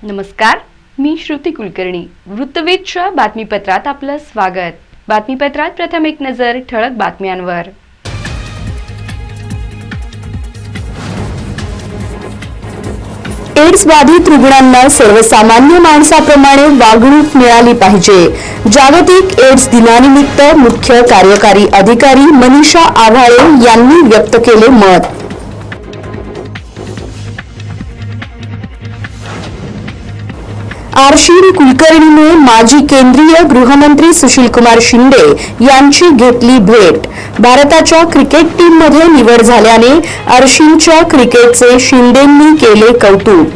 नमस्कार, मी श्रुती कुलकर्णी. वृत्तवेधच्या बातमीपत्रात आपलं स्वागत. बातमीपत्रात प्रथम एक नजर ठळक बातम्यांवर. एड्स बाधित रुग्णांना सर्वसामान्य माणसाप्रमाणे वागणूक मिळाली पाहिजे. जागतिक एड्स दिनानिमित्त मुख्य कार्यकारी अधिकारी मनीषा आव्हाळे यांनी व्यक्त केले मत. आरशी कुलकर्णीने माजी केंद्रीय गृहमंत्री सुशीलकुमार शिंदे यांची घेतली भेट. भारताच्या क्रिकेट टीममध्ये निवड झाल्याने आरशींच्या क्रिकेटचे शिंदेंनी केले कौतुक.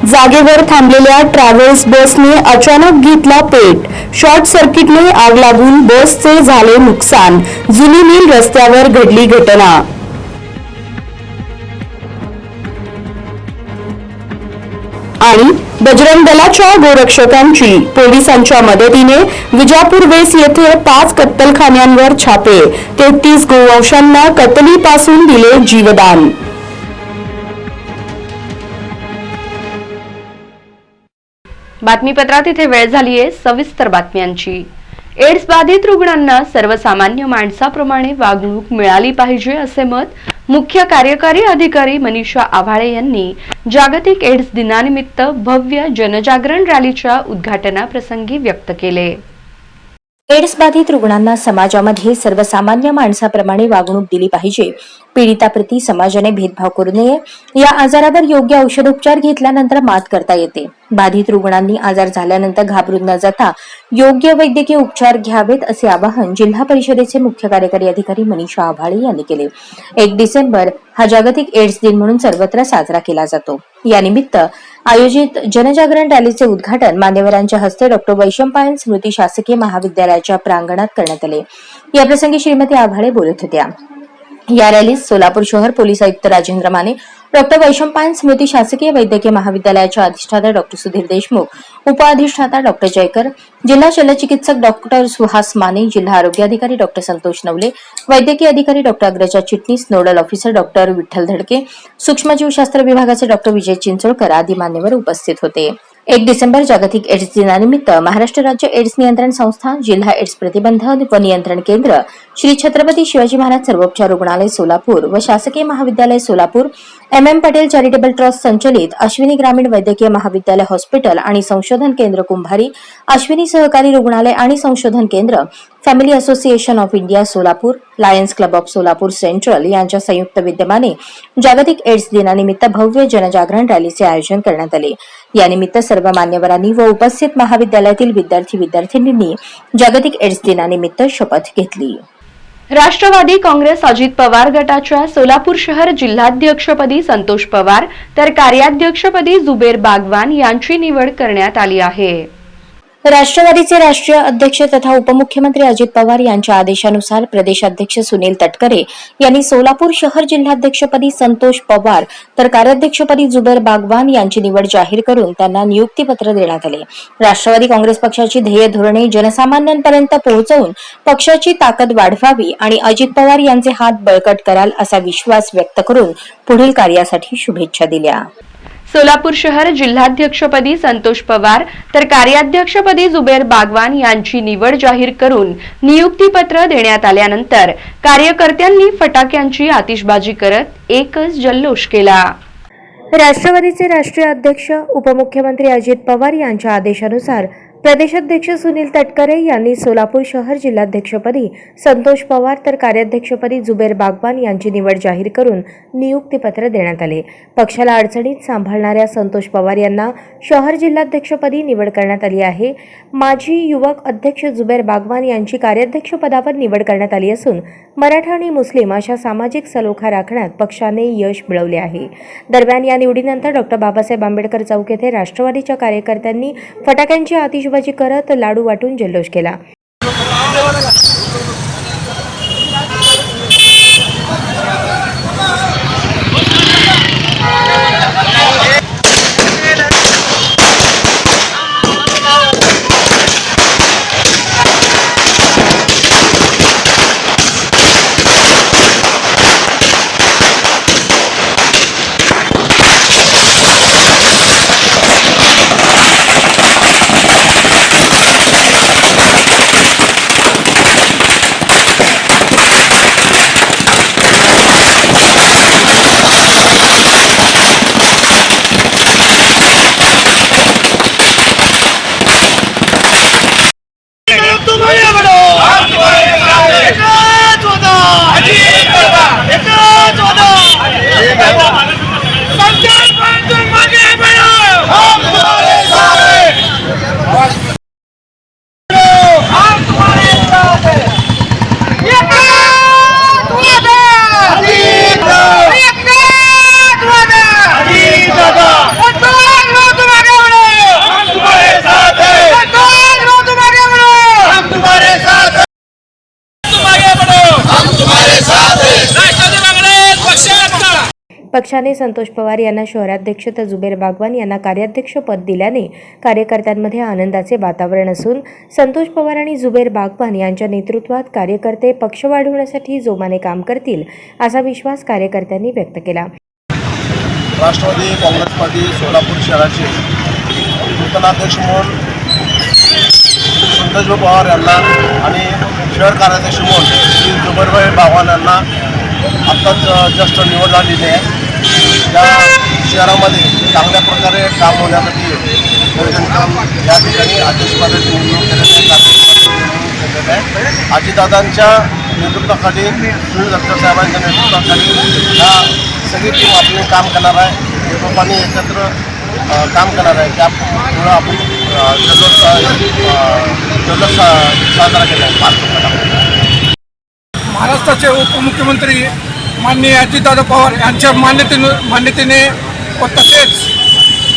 जागेवर थांबलेल्या ट्रॅव्हल्स बसने अचानक घेतला पेट. शॉर्ट सर्किटने आग लागून बसचे झाले नुकसान. जुनी मिल रस्त्यावर घडली घटना. आणि बजरंग दलाच्या गोरक्षकांची पोलिसांच्या मदतीने विजापूर वेस येथे 5 कत्तलखान्यांवर छापे. 33 गोवंशांना कत्तलीपासून दिले जीवदान. बातमीपत्रात इथे वेळ झालीये सविस्तर बातम्यांची. एड्स बाधित रुग्णांना सर्वसामान्य माणसाप्रमाणे वागणूक मिळाली पाहिजे असे मत मुख्य कार्यकारी अधिकारी मनीषा आव्हाळे यांनी जागतिक एड्स दिनानिमित्त भव्य जनजागरण रॅलीच्या उद्घाटनाप्रसंगी व्यक्त केले. एड्स बाधित रुग्णांना समाजामध्ये सर्वसामान्य माणसाप्रमाणे वागणूक दिली पाहिजे. पीडिताप्रती समाजाने भेदभाव करू नये. या आजारावर योग्य औषधोपचार घेतल्यानंतर मात करता येते. बाधित रुग्णांनी आजार झाल्यानंतर घाबरून न जाता योग्य वैद्यकीय उपचार घ्यावेत असे आवाहन जिल्हा परिषदेचे मुख्य कार्यकारी अधिकारी मनीषा आव्हाळे यांनी केले. 1 डिसेंबर हा जागतिक एड्स दिन म्हणून सर्वत्र साजरा केला जातो. यानिमित्त आयोजित जनजागरण रॅलीचे उद्घाटन मान्यवरांच्या हस्ते डॉ. वैशंपायन स्मृती शासकीय महाविद्यालयाच्या प्रांगणात करण्यात आले. याप्रसंगी श्रीमती आव्हाळे बोलत होत्या. या रॅलीत सोलापूर शहर पोलीस आयुक्त राजेंद्र माने, डॉ. वैशंपायन स्मृती शासकीय वैद्यकीय महाविद्यालयाच्या अधिष्ठाता डॉ. सुधीर देशमुख, उपअधिष्ठाता डॉ. जयकर, जिल्हा शल्यचिकित्सक डॉ. सुहास माने, जिल्हा आरोग्य अधिकारी डॉ. संतोष नवले, वैद्यकीय अधिकारी डॉ. अग्रजा चिटणीस, नोडल ऑफिसर डॉ. विठ्ठल धडके, सूक्ष्मजीवशास्त्र विभागाचे डॉ. विजय चिंचोळकर आदी मान्यवर उपस्थित होते. 1 डिसेंबर जागतिक एड्स दिनानिमित्त महाराष्ट्र राज्य एड्स नियंत्रण संस्था, जिल्हा एड्स प्रतिबंध व नियंत्रण केंद्र, श्री छत्रपती शिवाजी महाराज सर्वोपचार रुग्णालय सोलापूर व शासकीय महाविद्यालय Solapur, MM Patel charitable trust संचलित अश्विनी ग्रामीण वैद्यकीय महाविद्यालय हॉस्पिटल आणि संशोधन केंद्र कुंभारी, अश्विनी सहकारी रुग्णालय आणि संशोधन केंद्र, family association of India Solapur, lions club of Solapur central यांच्या संयुक्त विद्यमाने जागतिक एड्स दिनानिमित्त भव्य जनजागरण रॅलीचे आयोजन करण्यात आले. यानिमित्त सर्व मान्यवरांनी व उपस्थित महाविद्यालयातील विद्यार्थी-विद्यार्थिनींनी जागतिक एड्स दिनानिमित्त शपथ घेतली. राष्ट्रवादी काँग्रेस अजित पवार गटाच्या सोलापूर शहर जिल्हाध्यक्षपदी संतोष पवार तर कार्याध्यक्षपदी जुबेर बागवान यांची निवड करण्यात आली आहे. राष्ट्रवादीचे राष्ट्रीय अध्यक्ष तथा उपमुख्यमंत्री अजित पवार यांच्या आदेशानुसार प्रदेशाध्यक्ष सुनील तटकरे यांनी सोलापूर शहर जिल्हाध्यक्षपदी संतोष पवार तर कार्याध्यक्षपदी जुबेर बागवान यांची निवड जाहीर करून त्यांना नियुक्तीपत्र देण्यात आले. राष्ट्रवादी काँग्रेस पक्षाची ध्येय धोरणे जनसामान्यांपर्यंत पोहोचवून पक्षाची ताकद वाढवावी आणि अजित पवार यांचे हात बळकट कराल असा विश्वास व्यक्त करून पुढील कार्यासाठी शुभेच्छा दिल्या. सोलापूर शहर जिल्हाध्यक्षपदी संतोष पवार तर कार्याध्यक्षपदी जुबेर बागवान यांची निवड जाहीर करून नियुक्तीपत्र देण्यात आल्यानंतर कार्यकर्त्यांनी फटाक्यांची आतिषबाजी करत एकच जल्लोष केला. राष्ट्रवादीचे राष्ट्रीय अध्यक्ष उपमुख्यमंत्री अजित पवार यांच्या आदेशानुसार प्रदेशाध्यक्ष सुनील तटकरे यांनी सोलापूर शहर जिल्हाध्यक्षपदी संतोष पवार तर कार्याध्यक्षपदी जुबेर बागवान यांची निवड जाहीर करून नियुक्तीपत्र देण्यात आले. पक्षाला अडचणीत सांभाळणाऱ्या संतोष पवार यांना शहर जिल्हाध्यक्षपदी निवड करण्यात आली आहे. माजी युवक अध्यक्ष जुबेर बागवान यांची कार्याध्यक्षपदावर निवड करण्यात आली असून मराठा आणि मुस्लिम अशा सामाजिक सलोखा राखण्यात पक्षाने यश मिळवले आहे. दरम्यान या निवडीनंतर डॉ. बाबासाहेब आंबेडकर चौक येथे राष्ट्रवादीच्या कार्यकर्त्यांनी फटाक्यांची आतिषबाजी करत लाडू वाटून जल्लोष केला. पक्षाने संतोष पवार यांना शहराध्यक्ष तर जुबेर बागवान यांना कार्याध्यक्ष पद दिल्याने कार्यकर्त्यांमध्ये आनंदाचे वातावरण असून संतोष पवार आणि जुबेर बागवान यांच्या नेतृत्वात कार्यकर्ते पक्ष वाढवण्यासाठी जोमाने काम करतील असा विश्वास कार्यकर्त्यांनी व्यक्त केला. राष्ट्रवादी काँग्रेस पार्टी सोलापूर शहराचे नूतन अध्यक्ष म्हणून संतोष पवार यांना आणि शहर कार्याध्यक्ष म्हणून श्री जुबेरभाई बागवान यांना आत्ताच जस्ट निवड झालेली आहे. या शहरामध्ये चांगल्या प्रकारे काम होण्यासाठी नियोजन काम या ठिकाणी अध्यक्षपदाची निवडणूक केलेली आहे. अजितदादांच्या नेतृत्वाखाली सुनील दत्त साहेबांच्या नेतृत्वाखाली या सगळी टीम आपले काम करणार आहे. युरोपाने एकत्र काम करणार आहे. त्यामुळं आपण जल्लोष साजरा केला आहे 5 रुपयाला. महाराष्ट्राचे उपमुख्यमंत्री माननीय अजितदादा पवार यांच्या मान्यतेने व तसेच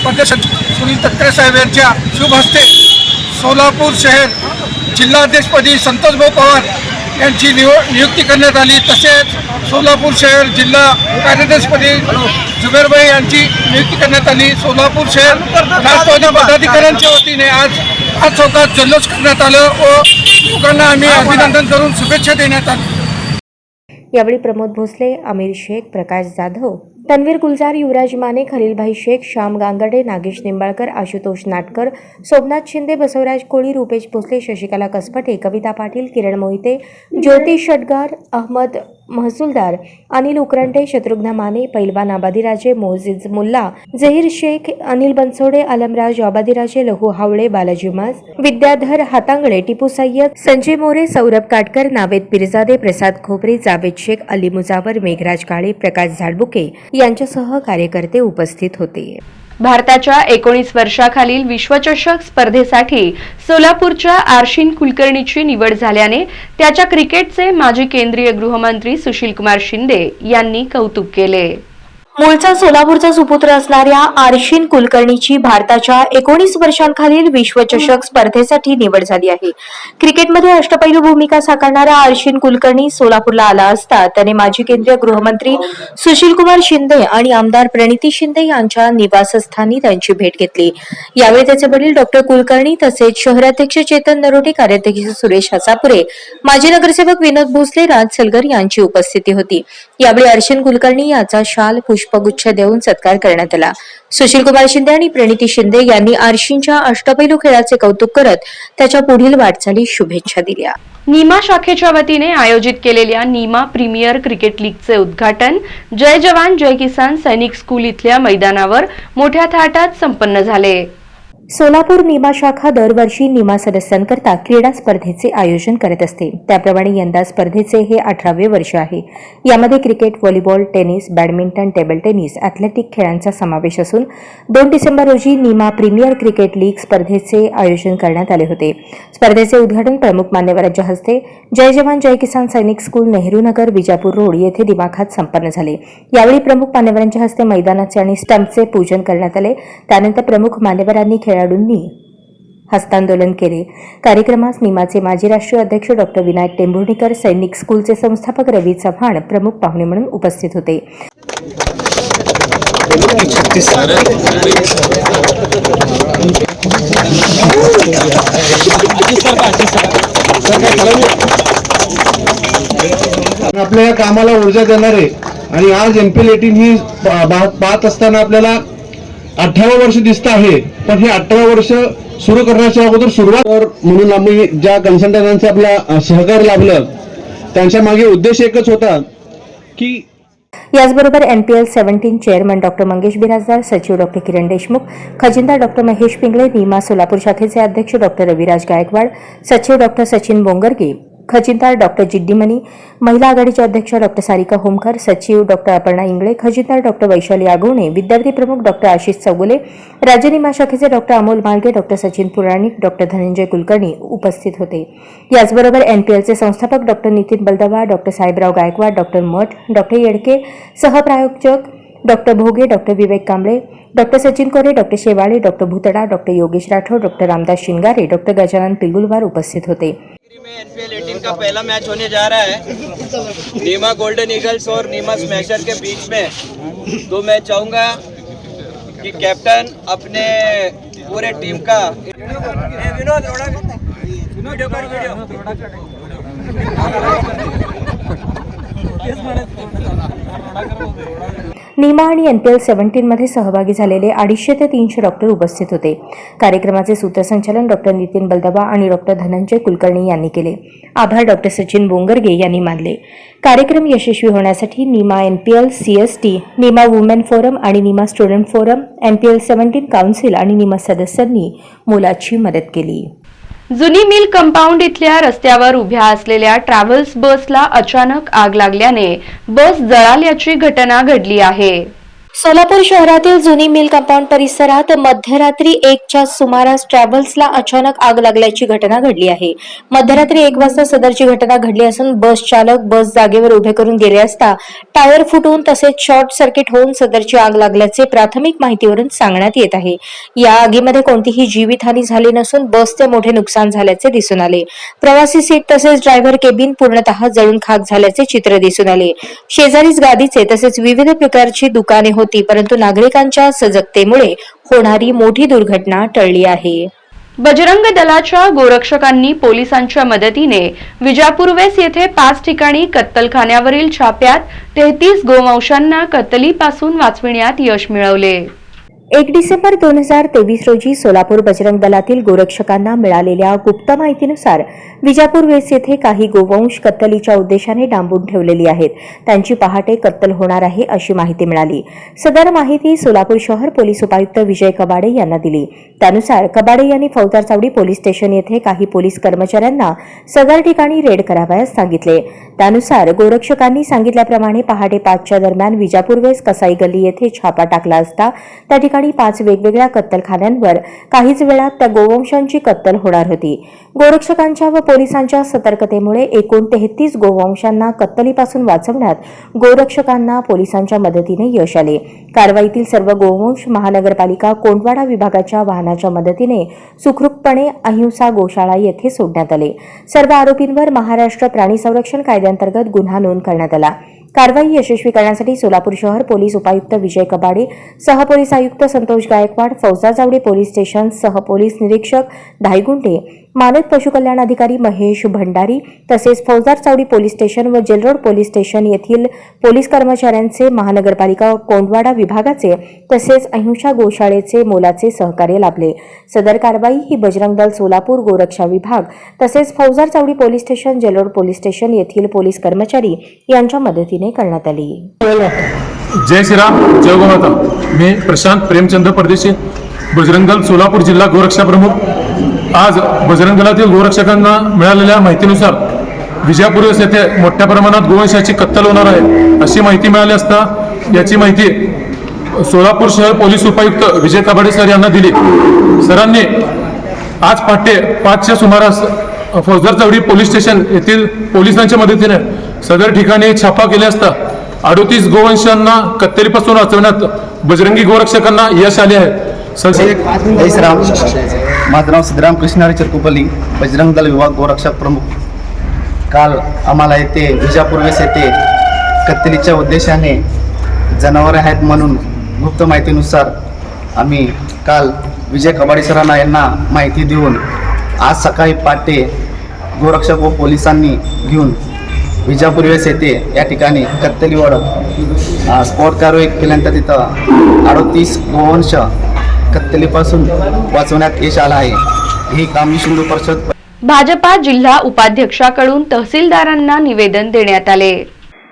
प्रदेश सुनील तटकरे साहेब यांच्या शुभ हस्ते सोलापूर शहर जिल्हाध्यक्षपदी संतोषभाऊ पवार यांची नियुक्ती करण्यात आली. तसेच सोलापूर शहर जिल्हा कार्याध्यक्षपदी जुबेरभाई यांची नियुक्ती करण्यात आली. सोलापूर शहर राष्ट्रवादी पदाधिकाऱ्यांच्या वतीने आज चौकात जल्लोष करण्यात आलं व लोकांना आम्ही अभिनंदन करून शुभेच्छा देण्यात आल्या. यावेळी प्रमोद भोसले, आमिर शेख, प्रकाश जाधव, तन्वीर गुलजार, युवराज माने, खलीलभाई शेख, श्याम गांगर्डे, नागेश निंबाळकर, आशुतोष नाटकर, सोमनाथ शिंदे, बसवराज कोळी, रुपेश भोसले, शशिकला कसपटे, कविता पाटील, किरण मोहिते, ज्योती षटगार, अहमद महसूलदार, अनिल उकरंडे, शत्रुघ्न माने, पैलवान आबादीराजे, मोहजिज मुल्ला, जहीर शेख, अनिल बनसोडे, आलमराज आबादीराजे, लहू हावळे, बालाजी माज, विद्याधर हातांगळे, टिपू सय्यद, संजय मोरे, सौरभ काटकर, नावेद पिरजादे, प्रसाद खोबरे, जावेद शेख, अली मुजावर, मेघराज काळे, प्रकाश झाडबुके यांच्यासह कार्यकर्ते उपस्थित होते. भारताच्या 19 वर्षाखालील विश्वचषक स्पर्धेसाठी सोलापूरच्या आर्शिन कुलकर्णीची निवड झाल्याने त्याच्या क्रिकेटचे माजी केंद्रीय गृहमंत्री सुशीलकुमार शिंदे यांनी कौतुक केले. मूळचा सोलापूरचा सुपुत्र असणाऱ्या आर्शिन कुलकर्णीची भारताच्या 19 वर्षांखालील विश्वचषक स्पर्धेसाठी निवड झाली आहे. क्रिकेटमध्ये अष्टपैलू भूमिका साकारणारा आर्शिन कुलकर्णी सोलापूरला आला असता त्याने माजी केंद्रीय गृहमंत्री सुशीलकुमार शिंदे आणि आमदार प्रणिती शिंदे यांच्या निवासस्थानी त्यांची भेट घेतली. यावेळी त्याचे वडील डॉक्टर कुलकर्णी तसेच शहराध्यक्ष चेतन नरोटे, कार्याध्यक्ष सुरेश हसापुरे, माजी नगरसेवक विनोद भोसले, राज सलगर यांची उपस्थिती होती. यावेळी आर्शिन कुलकर्णी याचा शाल पुष्पगुच्छ देऊन सत्कार करण्यात आला. सुशीलकुमार शिंदे आणि प्रणिती शिंदे यांनी आर्शिनच्या अष्टपैलू खेळाचे कौतुक करत त्याच्या पुढील वाटचालीस शुभेच्छा दिल्या. नीमा शाखेच्या वतीने आयोजित केलेल्या नीमा प्रीमियर क्रिकेट लीगचे उद्घाटन जय जवान जय किसान सैनिक स्कूल इथल्या मैदानावर मोठ्या थाटात संपन्न झाले. सोलापूर नीमा शाखा दरवर्षी नीमा सदस्यांकरता क्रीडा स्पर्धेचे आयोजन करत असते. त्याप्रमाणे यंदा स्पर्धेचे हे 18वे वर्ष आहे. यामध्ये cricket, volleyball, tennis, badminton, table tennis, athletic खेळांचा समावेश असून 2 डिसेंबर रोजी नीमा प्रीमियर क्रिकेट लीग स्पर्धेचे आयोजन करण्यात आले होते. स्पर्धेचे उद्घाटन प्रमुख मान्यवरांच्या हस्ते जय जवान जय किसान सैनिक स्कूल, नेहरू नगर, विजापूर रोड येथे दिमाखात संपन्न झाले. यावेळी प्रमुख मान्यवरांच्या हस्ते मैदानाचे आणि स्टंपचे पूजन करण्यात आले. त्यानंतर प्रमुख मान्यवरांनी खेळाडूंनी हस्तांदोलन केले. कार्यक्रमास नीमाचे माजी राष्ट्रीय अध्यक्ष डॉक्टर विनायक टेंभुर्णीकर, सैनिक स्कूलचे संस्थापक रवी चव्हाण प्रमुख पाहुणे म्हणून उपस्थित होते. आपल्या या कामाला ऊर्जा देणारे आणि आज एमपीएल-18 ही पाहत असताना आपल्याला 18वं वर्ष दिसत आहे. पण हे 18 वर्ष सुरू करण्याच्या अगोदर सुरुवात म्हणून आम्ही ज्या कन्सल्टंटांचे आपला सहकार्य लाभलं त्यांच्या मागे उद्देश एकच होता की याचबरोबर NPL-17 chairman doctor Mangesh Biradar, सचिव डॉक्टर किरण देशमुख, खजिनदार डॉक्टर महेश पिंगळे, नीमा सोलापूर शाखेचे अध्यक्ष डॉक्टर रविराज गायकवाड, सचिव डॉक्टर सचिन बोंगरगे, खजिनदार डॉक्टर जिड्डीमणी, महिला आघाडीच्या अध्यक्ष डॉक्टर सारिका होमकर, सचिव डॉक्टर अपर्णा इंगळे, खजिनदार डॉक्टर वैशाली आगवणे, विद्यार्थी प्रमुख डॉक्टर आशिष चौगुले, राज्य निमा शाखेचे doctor Amol Malge, doctor Sachin Puranik, doctor Dhananjay Kulkarni उपस्थित होते. याचबरोबर NPLचे संस्थापक doctor Nitin Baldawa, doctor Sahebrao Gaikwad, doctor Math, doctor Yedke, सहप्रायोजक doctor Bhoge, doctor Vivek Kamble, doctor Sachin Kore, doctor Shewale, doctor Bhutada, doctor Yogesh Rathod, doctor Ramdas Shingare, doctor Gajanan Pilgulwar उपस्थित होते. में एनपीएल 18 का पहला मैच होने जा रहा है नीमा गोल्डन ईगल्स और नीमा स्मैशर के बीच में. तो मैं चाहूँगा कि कैप्टन अपने पूरे टीम का नीमा आणि एनपीएल 17 मध्ये सहभागी झालेले 250 ते 300 डॉक्टर उपस्थित होते. कार्यक्रमाचे सूत्रसंचालन डॉक्टर नितीन बलदबा आणि डॉक्टर धनंजय कुलकर्णी यांनी केले. आभार डॉक्टर सचिन बोंगरगे यांनी मानले. कार्यक्रम यशस्वी होण्यासाठी NIMA NPL CST, NIMA women forum आणि NIMA student forum, NPL 17 council आणि नीमा सदस्यांनी मोलाची मदत केली. जुनी मिल कंपाऊंड इथल्या रस्त्यावर उभ्या असलेल्या ट्रॅव्हल्स बसला अचानक आग लागल्याने बस जळाल्याची घटना घडली आहे. सोलापूर शहरातील जुनी मिल कंपाऊंड परिसरात मध्यरात्री 1च्या सुमारास ट्रॅव्हल्सला अचानक आग लागल्याची घटना घडली आहे. मध्यरात्री 1 वाजता सदरची घटना घडली असून बस चालक बस जागेवर उभे करून गेले असता टायर फुटून तसेच शॉर्ट सर्किट होऊन सदरची आग लागल्याचे प्राथमिक माहितीवरून सांगण्यात येत आहे. या आगीमध्ये कोणतीही जीवितहानी झाली नसून बसचे मोठे नुकसान झाल्याचे दिसून आले. प्रवासी सीट तसेच ड्रायव्हर केबिन पूर्णतः जळून खाक झाल्याचे चित्र दिसून आले. शेजारीच गादीचे तसेच विविध प्रकारची दुकाने होती, परंतु नागरिकांच्या सजगतेमुळे होणारी मोठी दुर्घटना टळली आहे. बजरंग दलाच्या गोरक्षकांनी पोलिसांच्या मदतीने विजापूर वेस येथे 5 ठिकाणी कत्तलखान्यावरील छाप्यात 33 गोवंशांना कत्तलीपासून वाचविण्यात यश मिळवले. 1 डिसेंबर 2023 रोजी सोलापूर बजरंग दलातील गोरक्षकांना मिळालेल्या गुप्त माहितीनुसार विजापूर वेस येथे काही गोवंश कत्तलीच्या उद्देशाने डांबून ठेवलेली आहेत. त्यांची पहाटे कत्तल होणार आहे अशी माहिती मिळाली. सदर माहिती सोलापूर शहर पोलीस उपायुक्त विजय कबाडे यांना दिली. त्यानुसार कबाडे यांनी फौजदार चावडी पोलीस स्टेशन येथे काही पोलीस कर्मचाऱ्यांना सदर ठिकाणी रेड करावयास सांगितले. त्यानुसार गोरक्षकांनी सांगितल्याप्रमाणे पहाटे 5च्या दरम्यान विजापूर वेस कसाई गल्ली येथे छापा टाकला असता त्या ठिकाणी 5 वेगवेगळ्या कत्तलखान्यांवर काहीच वेळात त्या गोवंशांची कत्तल होणार होती. गोरक्षकांच्या व पोलिसांच्या सतर्कतेमुळे एकूण 33 गोवंशांना कत्तलीपासून वाचवण्यात गोरक्षकांना पोलिसांच्या मदतीने यश आले. कारवाईतील सर्व गोवंश महानगरपालिका कोंडवाडा विभागाच्या वाहनाच्या मदतीने सुखरूपपणे अहिंसा गोशाळा येथे सोडण्यात आले. सर्व आरोपींवर महाराष्ट्र प्राणी संरक्षण कायद्याअंतर्गत गुन्हा नोंद करण्यात आला. कारवाई यशस्वी करण्यासाठी सोलापूर शहर पोलीस उपायुक्त विजय कबाडे, सहपोलीस आयुक्त संतोष गायकवाड, फौजदार चावडी पोलीस स्टेशन सहपोलीस निरीक्षक धायगुंटे, मानद पशुकल्याण अधिकारी महेश भंडारी तसेच फौजदार चावडी पोलीस स्टेशन व जेलरोड पोलीस स्टेशन येथील पोलीस कर्मचाऱ्यांचे, महानगरपालिका कोंडवाडा विभागाचे तसेच अहिंसा गोशाळेचे मोलाचे सहकार्य लाभले. सदर कारवाई ही बजरंग दल सोलापूर गोरक्षा विभाग तसेच Faujdar Chawdi police station, jail road police station येथील पोलीस कर्मचारी यांच्या मदतीने करण्यात आली. जय श्रीराम, जय गोमाता. मी प्रशांत प्रेमचंद परदेशी, बजरंग दल सोलापूर जिल्हा गोरक्षा प्रमुख. आज बजरंग दलातील गोरक्षकांना मिळालेल्या माहितीनुसार विजापूर येथे मोठ्या प्रमाणात गोवंशाची कत्तल होणार आहे अशी माहिती मिळाली असता याची माहिती सोलापूर शहर पोलीस उपायुक्त विजय कबाडे सर यांना दिली. सरांनी आज पहाटे 5च्या सुमारास फौजदार चावडी पोलीस स्टेशन येथील पोलिसांच्या मदतीने सदर ठिकाणी छापा केले असता 38 गोवंशांना कत्तलीपासून वाचवण्यात बजरंगी गोरक्षकांना यश आले आहे. जय श्रीराम. माझं नाव सिद्धराम कृष्णारी चिरकुपल्ली, बजरंग दल विभाग गोरक्षक प्रमुख. काल आम्हाला येथे विजापूर वेस येथे कत्तलीच्या उद्देशाने जनावरे आहेत म्हणून गुप्त माहितीनुसार आम्ही काल विजय कबाडे सरांना यांना माहिती देऊन आज सकाळी पहाटे गोरक्षक व पोलिसांनी घेऊन विजापूर वेस येथे या ठिकाणी कत्तलीवर स्पॉट कारवाई केल्यानंतर तिथं 38 गोवंश कत्तलीपासून वाचवण्यात यश आलं आहे. ही कामी शिंदू परिषद भाजपा जिल्हा उपाध्यक्षाकडून तहसीलदारांना निवेदन देण्यात आले.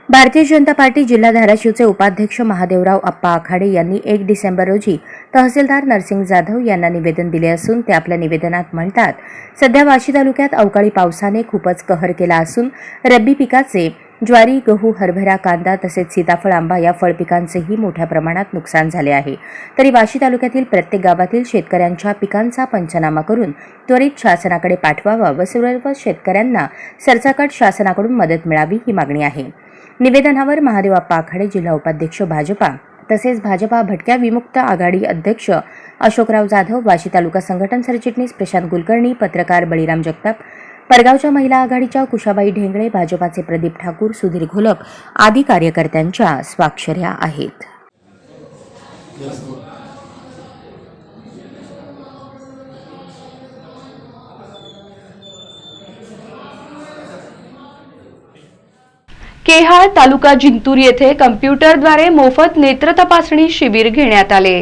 भारतीय जनता पार्टी जिल्हा धाराशिवचे उपाध्यक्ष महादेवराव अप्पा आखाडे यांनी 1 डिसेंबर रोजी तहसीलदार नरसिंग जाधव यांना निवेदन दिले असून ते आपल्या निवेदनात म्हणतात, सध्या वाशी तालुक्यात अवकाळी पावसाने खूपच कहर केला असून रब्बी पिकाचे ज्वारी, गहू, हरभरा, कांदा तसेच सीताफळ, आंबा या फळपिकांचेही मोठ्या प्रमाणात नुकसान झाले आहे. तरी वाशी तालुक्यातील प्रत्येक गावातील शेतकऱ्यांच्या पिकांचा पंचनामा करून त्वरित शासनाकडे पाठवावा व सर्व शेतकऱ्यांना सरसकट शासनाकडून मदत मिळावी ही मागणी आहे. निवेदनावर महादेव अप्पा आखाडे, जिल्हा उपाध्यक्ष भाजपा, तसेच भाजपा भटक्या विमुक्त आघाडी अध्यक्ष अशोकराव जाधव, वाशी तालुका संघटन सरचिटणीस प्रशांत कुलकर्णी, पत्रकार बळीराम जगताप, परगावच्या महिला आघाडीच्या कुशाबाई ढेंगळे, भाजपाचे प्रदीप ठाकूर, सुधीर घोलप आदी कार्यकर्त्यांच्या स्वाक्षऱ्या आहेत. केहाळ तालुका जिंतूर येथे कम्प्युटरद्वारे मोफत नेत्र तपासणी शिबिर घेण्यात आले.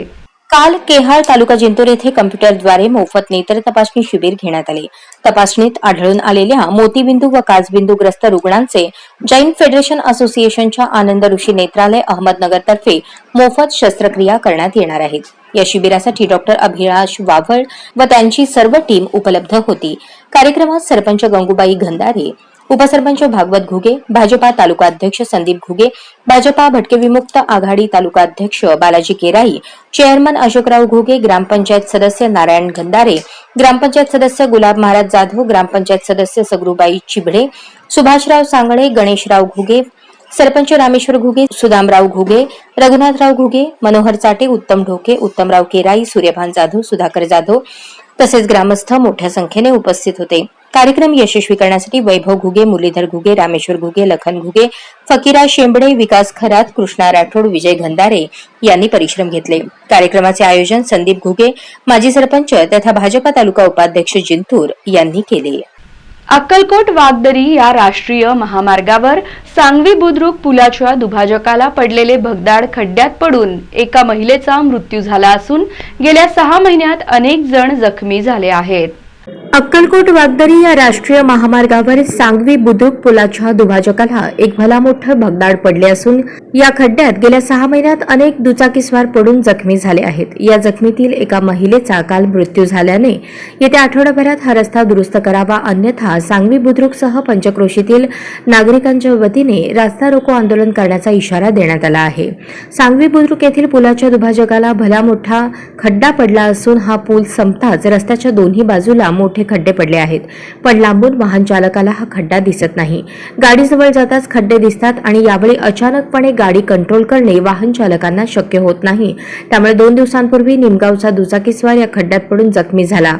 काल केहाळ तालुका जिंतूर येथे कम्प्युटरद्वारे मोफत नेत्र तपासणी शिबिर घेण्यात आले. तपासणीत आढळून आलेल्या मोतीबिंदू व काचबिंदूग्रस्त रुग्णांचे जैन फेडरेशन असोसिएशनच्या आनंद ऋषी नेत्रालय अहमदनगरतर्फे मोफत शस्त्रक्रिया करण्यात येणार आहेत. या शिबिरासाठी डॉक्टर अभिलाष वाव्हळ व त्यांची सर्व टीम उपलब्ध होती. कार्यक्रमात सरपंच गंगूबाई गंधारे, उपसरपंच भागवत घुगे, भाजपा तालुका अध्यक्ष संदीप घुगे, भाजपा भटके विमुक्त आघाडी तालुका अध्यक्ष बालाजी केराई, चेअरमन अशोकराव घुगे, ग्रामपंचायत सदस्य नारायण गंधारे, ग्रामपंचायत सदस्य गुलाब महाराज जाधव, ग्रामपंचायत सदस्य सगरूबाई चिबडे, सुभाषराव सांगळे, गणेशराव घुगे, सरपंच रामेश्वर घुगे, सुदामराव घुगे, रघुनाथराव घुगे, मनोहर चाटे, उत्तम ढोके, उत्तमराव केराई, सूर्यभान जाधव, सुधाकर जाधव तसेच ग्रामस्थ मोठ्या संख्येने उपस्थित होते. कार्यक्रम यशस्वी करण्यासाठी वैभव घुगे, मुरलीधर घुगे, रामेश्वर घुगे, लखन घुगे, फकीरा शेंबडे, विकास खरात, कृष्णा राठोड, विजय गंधारे यांनी परिश्रम घेतले. कार्यक्रमाचे आयोजन संदीप घुगे, माजी सरपंच तथा भाजपा तालुका उपाध्यक्ष जिंतूर यांनी केले. अक्कलकोट वागदरी या राष्ट्रीय महामार्गावर सांगवी बुद्रुक पुलाच्या दुभाजकाला पडलेले भगदाड खड्ड्यात पडून एका महिलेचा मृत्यू झाला असून गेल्या 6 महिन्यात अनेक जण जखमी झाले आहेत. अक्कलकोट वागदरी या राष्ट्रीय महामार्गावर सांगवी बुद्रुक पुलाच्या दुभाजकाला एक भला मोठं भगदाड पडले असून या खड्ड्यात गेल्या 6 महिन्यात अनेक दुचाकीस्वार पडून जखमी झाले आहेत. या जखमीतील एका महिलेचा काल मृत्यू झाल्याने येत्या आठवडाभरात हा रस्ता दुरुस्त करावा, अन्यथा सांगवी बुद्रुकसह पंचक्रोशीतील नागरिकांच्या वतीने रास्ता रोको आंदोलन करण्याचा इशारा देण्यात आला आहे. सांगवी बुद्रुक येथील पुलाच्या दुभाजकाला भला मोठा खड्डा पडला असून हा पूल संपताच रस्त्याच्या दोन्ही बाजूला मोठे खड्डे पडले आहेत, पण लांबून वाहन चालकाला हा खड्डा दिसत नाही. गाडीजवळ जाताच खड्डे दिसतात आणि यावेळी अचानकपणे गाडी कंट्रोल करणे वाहन चालकांना शक्य होत नाही. त्यामुळे 2 दिवसांपूर्वी निमगावचा दुचाकीस्वार या खड्ड्यात पडून जखमी झाला.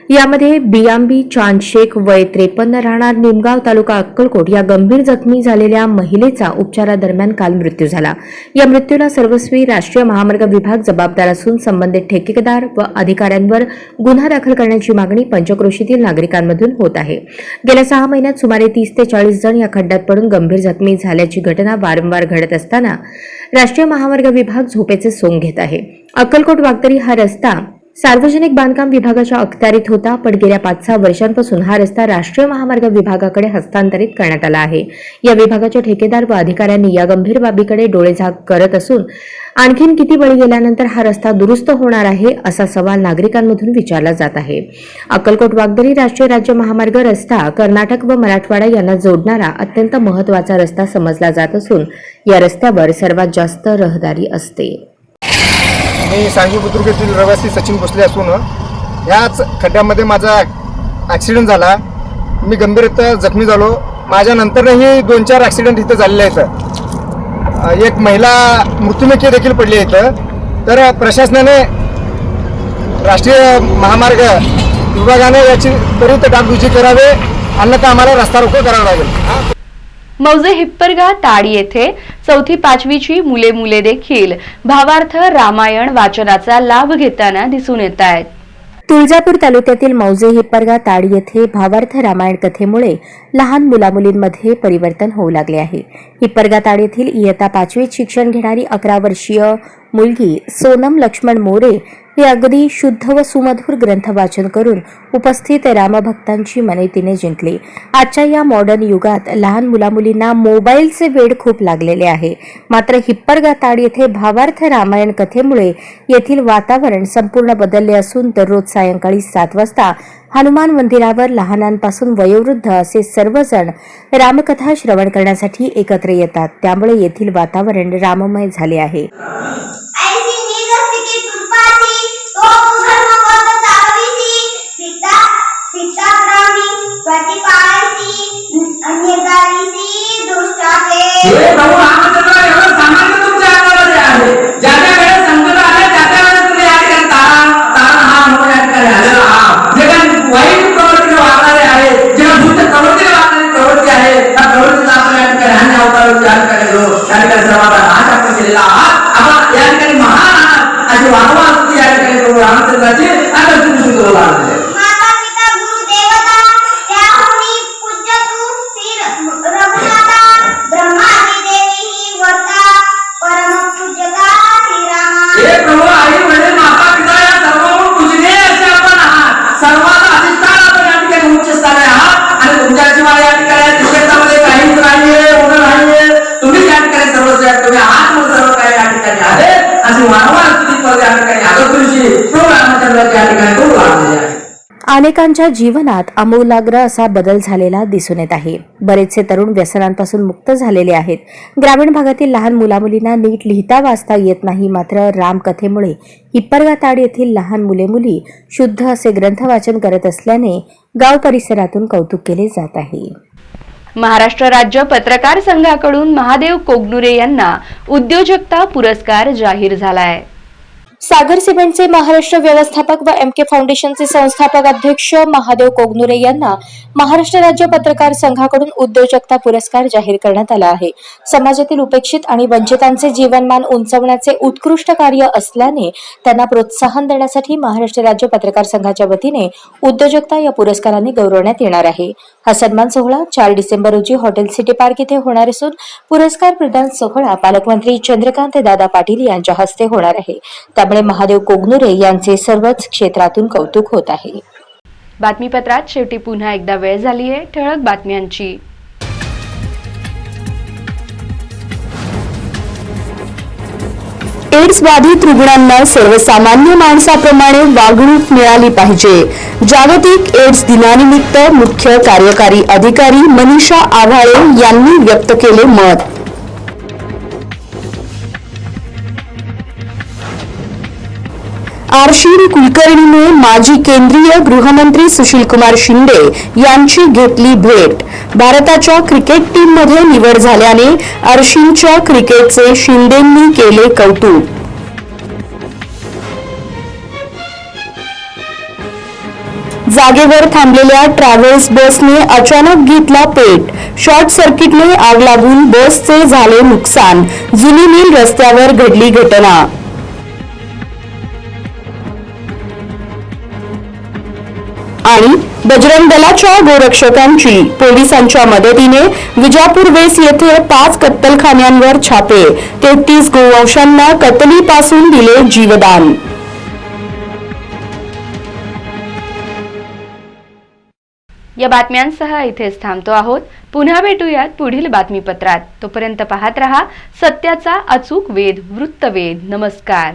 यामध्ये बियांबी चांद शेख वय 53 राहणार निमगाव तालुका अक्कलकोट या गंभीर जखमी झालेल्या महिलेचा उपचारादरम्यान काल मृत्यू झाला. या मृत्यूला सर्वस्वी राष्ट्रीय महामार्ग विभाग जबाबदार असून संबंधित ठेकेदार व अधिकाऱ्यांवर गुन्हा दाखल करण्याची मागणी पंचक्रोशीतील नागरिकांमधून होत आहे. गेल्या 6 महिन्यात सुमारे 30 ते 40 जण या खड्ड्यात पडून गंभीर जखमी झाल्याची घटना वारंवार घडत असताना राष्ट्रीय महामार्ग विभाग झोपेचे सोंग घेत आहे. अक्कलकोट वागदरी हा रस्ता सार्वजनिक बांधकाम विभागाच्या अखत्यारीत होता, पण गेल्या 5-6 वर्षांपासून हा रस्ता राष्ट्रीय महामार्ग विभागाकडे हस्तांतरित करण्यात आला आहे. या विभागाच्या ठेकेदार व अधिकाऱ्यांनी या गंभीर बाबीकडे डोळेझाक करत असून आणखीन किती बळी गेल्यानंतर हा रस्ता दुरुस्त होणार आहे असा सवाल नागरिकांमधून विचारला जात आहे. अक्कलकोट वागदरी राष्ट्रीय राज्य महामार्ग रस्ता कर्नाटक व मराठवाडा यांना जोडणारा अत्यंत महत्त्वाचा रस्ता समजला जात असून या रस्त्यावर सर्वात जास्त रहदारी असते. मी सांगवी बुद्रुक येथील रहिवासी सचिन भोसले असून याच खड्ड्यामध्ये माझा ॲक्सिडेंट झाला. मी गंभीररित्या जखमी झालो. माझ्यानंतरही 2-4 ॲक्सिडेंट इथं झालेले आहेत. एक महिला मृत्युमुखी देखील पडली इथं. तर प्रशासनाने राष्ट्रीय महामार्ग विभागाने याची त्वरित डागडुजी करावे, अन्यथा आम्हाला रस्ता रोको करावा लागेल. मौजे हिप्परगा ताड येथे 4वी-5वीची मुले देखील भावार्थ रामायण वाचनाचा लाभ घेताना दिसून येत आहेत. तुळजापूर तालुक्यातील मौजे हिप्परगा ताड येथे भावार्थ रामायण कथेमुळे लहान मुलामुलींमध्ये परिवर्तन होऊ लागले आहे. हिप्परगा ताड येथील इयत्ता 5वीत शिक्षण घेणारी 11 वर्षीय मुलगी सोनम लक्ष्मण मोरे हे अगदी शुद्ध व सुमधुर ग्रंथ वाचन करून उपस्थित रामभक्तांची मने तिने जिंकली. आजच्या या मॉडर्न युगात लहान मुलामुलींना मोबाईलचे वेड खूप लागलेले आहे. मात्र हिप्परगा ताड येथे भावार्थ रामायण कथेमुळे येथील वातावरण संपूर्ण बदलले असून दररोज सायंकाळी 7 वाजता हनुमान मंदिरावर लहानांपासून वयोवृद्ध असे सर्वजण रामकथा श्रवण करण्यासाठी एकत्र येतात. त्यामुळे येथील वातावरण राममय झाले आहे. प्रभू रामचंद्र एवढं सामर्थ्य तुमच्या अंगामध्ये आहे. दररोज या ठिकाणी गेलो, त्या ठिकाणी सर्वांचा नाश आपण केलेला आहात. आपण या ठिकाणी महान आहात अशी वागवा स्तुती या ठिकाणी प्रभू रामचंद्राची आता तुम्ही सुरू लागले. माता पिता गुरु देवता त्याहुनी पूज्य तू श्री रघुनाथा ब्रह्मादी देवी ही वर्ता परम पूज्यता श्री रामा. हे प्रभू आई वडील माता पिता या सर्व पूजनीय असे आपण आहात. सर्वांचा अधिष्ठान आपण या ठिकाणी उच्च स्थानी आहात आणि तुमच्याशिवाय या ठिकाणी क्षेत्रामध्ये काहीच नाहीये, उभं नाहीये. तुम्ही या ठिकाणी सर्वस्व आहे, तुम्ही आहात मग सर्व काही या ठिकाणी आहे अशी वारंवार स्तुती या ठिकाणी आदर्शशी प्रभू रामचंद्राची या ठिकाणी खूप लागलेली आहे. अनेकांच्या जीवनात आमूलाग्र असा बदल झालेला दिसून येत आहे. बरेचसे तरुण व्यसनांपासून मुक्त झालेले आहेत. ग्रामीण भागातील लहान मुलामुलींना नीट लिहिता वाचता येत नाही. मात्र रामकथेमुळे हिप्परगाताड येथील लहान मुले मुली शुद्ध असे ग्रंथ वाचन करत असल्याने गाव परिसरातून कौतुक केले जात आहे. महाराष्ट्र राज्य पत्रकार संघाकडून महादेव कोगनुरे यांना उद्योजकता पुरस्कार जाहीर झालाय. सागर सिमेंटचे महाराष्ट्र व्यवस्थापक व MK फाउंडेशनचे संस्थापक अध्यक्ष महादेव कोगनुरे यांना महाराष्ट्र राज्य पत्रकार संघाकडून उद्योजकता पुरस्कार जाहीर करण्यात आला आहे. समाजातील उपेक्षित आणि वंचितांचे जीवनमान उंचावण्याचे उत्कृष्ट कार्य असल्याने त्यांना प्रोत्साहन देण्यासाठी महाराष्ट्र राज्य पत्रकार संघाच्या वतीने उद्योजकता या पुरस्काराने गौरवण्यात येणार आहे. हा सन्मान सोहळा 4 डिसेंबर रोजी हॉटेल सिटी पार्क येथे होणार असून पुरस्कार प्रदान सोहळा पालकमंत्री चंद्रकांत दादा पाटील यांच्या हस्ते होणार आहे. त्यामुळे महादेव कोगनुरे यांचे सर्वच क्षेत्रातून कौतुक होत आहे. बातमीपत्रात शेवटी पुन्हा एकदा वेळ झाली आहे ठळक बातम्यांची. एड्स बाधित रुग्णांना सर्वसामान्य माणसाप्रमाणे वागणूक मिळाली पाहिजे. जागतिक एड्स दिनानिमित्त मुख्य कार्यकारी अधिकारी मनीषा आव्हाळे यांनी व्यक्त केले मत. आरशीन कुलकर्णीने माजी केंद्रीय गृहमंत्री सुशीलकुमार शिंदे यांची घेतली भेट. भारताच्या क्रिकेट टीममध्ये निवड झाल्याने आरशीनच्या क्रिकेटचे शिंदेंनी केले कौतुक. जागेवर थांबलेल्या ट्रॅव्हल्स बसने अचानक घेतला पेट. शॉर्ट सर्किटने आग लागून बसचे झाले नुकसान. जुनी मिल रस्त्यावर घडली घटना. आणि बजरंग दलाच्या गोरक्षकांची पोलिसांच्या मदतीने विजापूर वेस येथे 5 कत्तलखान्यांवर छापे. 33 गोवंशांना कत्तलीपासून दिले जीवदान. या बातम्यांसह इथेच थांबतो आहोत. पुन्हा भेटूयात पुढील बातमीपत्रात. तोपर्यंत पाहत रहा सत्याचा अचूक वेध वृत्तवेध. नमस्कार.